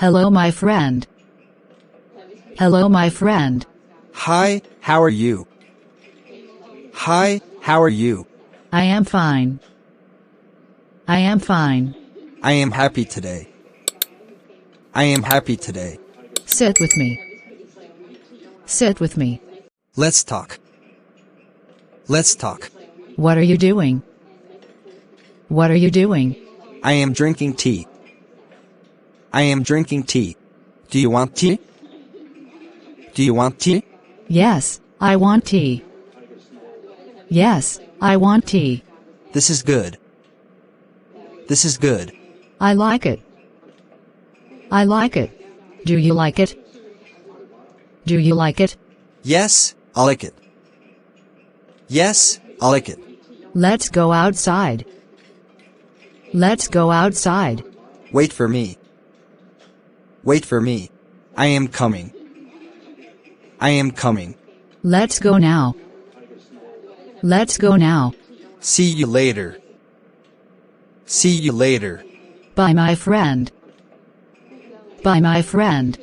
Hello, my friend. Hello, my friend. Hi, how are you? Hi, how are you? I am fine. I am fine. I am happy today. I am happy today. Sit with me. Sit with me. Let's talk. Let's talk. What are you doing? What are you doing? I am drinking tea. I am drinking tea. Do you want tea? Do you want tea? Yes, I want tea. Yes, I want tea. This is good. This is good. I like it. I like it. Do you like it? Do you like it? Yes, I like it. Yes, I like it. Let's go outside. Let's go outside. Wait for me. Wait for me. I am coming. I am coming. Let's go now. Let's go now. See you later. See you later. Bye, my friend. Bye, my friend.